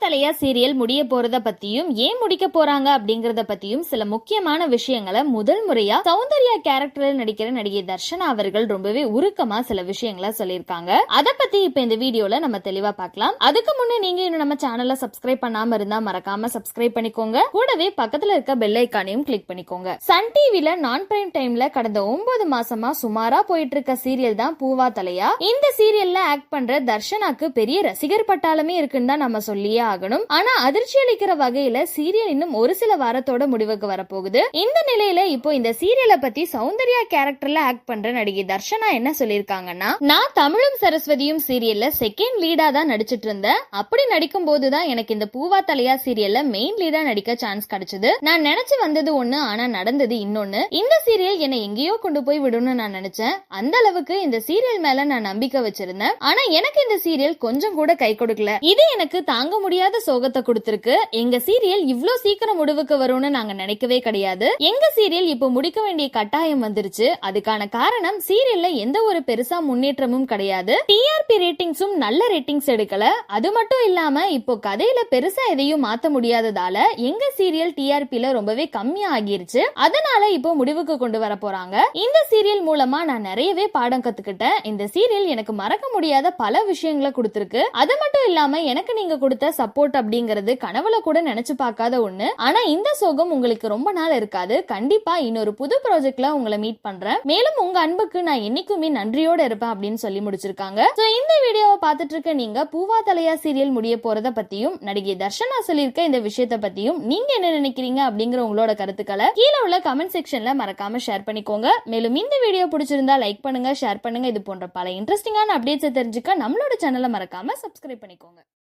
தலையா serial முடிய போறத பத்தியும் ஏன் முடிக்க போறாங்க அப்படிங்கறத பத்தியும் சில முக்கியமான விஷயங்களை முதல் முறையா சௌந்தர்யா கேரக்டர்ல நடிக்கிற நடிகை தர்ஷனா அவர்கள் ரொம்பவே உருக்கமா சில விஷயங்களை சொல்லியிருக்காங்க. அத பத்தி இப்ப இந்த வீடியோல நம்ம தெளிவா பார்க்கலாம். அதுக்கு முன்னே நீங்க இன்னும் நம்ம சேனலை சப்ஸ்கிரைப் பண்ணாம இருந்தா மறக்காம சப்ஸ்கிரைப் பண்ணிக்கோங்க. கூடவே பக்கத்துல இருக்க பெல் ஐகானையும் கிளிக் பண்ணிக்கோங்க. சன் டிவில நான் பிரைம் டைம்ல கடந்த 9 மாசமா சுமாரா போயிட்டு இருக்க சீரியல் தான் பூவா தலையா. இந்த சீரியல்ல ஆக்ட் பண்ற தர்ஷனாக்கு பெரிய ரசிகர் பட்டாளமே இருக்குன்னு தான் நம்ம சொல்லியே ஆகணும். ஆனா அதிர்ச்சி அளிக்கிற வகையில சீரியல் இன்னும் ஒரு சில வாரத்தோட முடிவுக்கு வரப்போகுது. இந்த நிலையில இப்போ இந்த சீரியலை பத்தி சௌந்தர்யா கேரக்டர்ல ஆக்ட் பண்ற நடிகை தர்ஷனா என்ன சொல்லிருக்காங்கன்னா, நான் தமிழும் சரஸ்வதியும் சீரியல்ல செகண்ட் லீடா தான் நடிச்சிட்டு இருந்தேன். அப்படி நடிக்கும் போதுதான் எனக்கு இந்த பூவா தலையா சீரியல்ல மெயின் லீடா நடிக்க சான்ஸ் கிடைச்சது. நான் நினைச்சு வந்தது ஒண்ணு, ஆனா நடந்தது இன்னொன்னு. இந்த சீரியல் என்னை எங்கேயோ கொண்டு போய் விடும்னு நான் நினைச்சேன். அந்த அளவுக்கு இந்த சீரியல் மேல நான் நம்பிக்கை வச்சிருந்தேன். ஆனா எனக்கு இந்த சீரியல் கொஞ்சம் கூட கை கொடுக்கல. இது எனக்கு தாங்க முடியாத சோகத்தை கொடுத்திருக்கு. எங்க சீரியல் இவ்ளோ சீக்கிரம் முடிவுக்கு வரும்னு நாங்க நினைக்கவே கிடையாது. எங்க சீரியல் இப்போ முடிக்க வேண்டிய கட்டாயம் வந்துருச்சு. அதுக்கான காரணம் சீரியல்ல எந்த ஒரு பெருசா முன்னேற்றமும் கிடையாது. டிஆர்பி ரேட்டிங்ஸும் நல்ல ரேட்டிங்ஸ் எடுக்கல. அது மட்டும் இல்லாம இப்போ கதையில பெருசா எதையும் மாத்த முடியாததால எங்க சீரியல் டிஆர்பில ரொம்பவே கம்மியா ஆகிருச்சு. அதனால இப்போ முடிவுக்கு கொண்டு வர போறாங்க. இந்த சீரியல் மூலமா நான் நிறையவே பாடம் கத்துக்கிட்டேன். இந்த சீரியல் எனக்கு மறக்க முடியாத பல விஷயங்களை கொடுத்திருக்கு. அது மட்டும் இல்லாம எனக்கு நீங்க கொடுத்த சப்போர்ட் அப்படிங்கிறது கனவுல கூட நினைச்சு பார்க்காத ஒண்ணு. ஆனா இந்த சோகம் உங்களுக்கு ரொம்ப நாள் இருக்காது. கண்டிப்பா இன்னொரு புது ப்ராஜெக்ட்ல உங்களை மீட் பண்றேன். மேலும் உங்க அன்புக்கு நான் என்னைக்குமே நன்றியோட இருப்பேன் அப்படின்னு சொல்லி முடிச்சிருக்காங்க. சோ இந்த வீடியோவை பார்த்துட்டு இருக்க நீங்க பூவா தலையா சீரியல் முடிய போறத பத்தியும் நடிகை தர்ஷனா சொல்லியிருக்க இந்த விஷயத்த பத்தியும் நீங்க என்ன நினைக்கிறீங்க அப்படிங்கிற உங்களோட கருத்துக்களை கீழே உள்ள கமெண்ட் செக்ஷன்ல மறக்காம ஷேர் பண்ணிக்கோங்க. மேலும் இந்த வீடியோ பிடிச்சிருந்தா லைக் பண்ணுங்க, ஷேர் பண்ணுங்க. இது போன்ற பல இன்ட்ரெஸ்டிங்கான அப்டேட்ஸ் தெரிஞ்சுக்க நம்மளோட சேனலை மறக்காம சப்ஸ்கிரைப் பண்ணிக்கோங்க.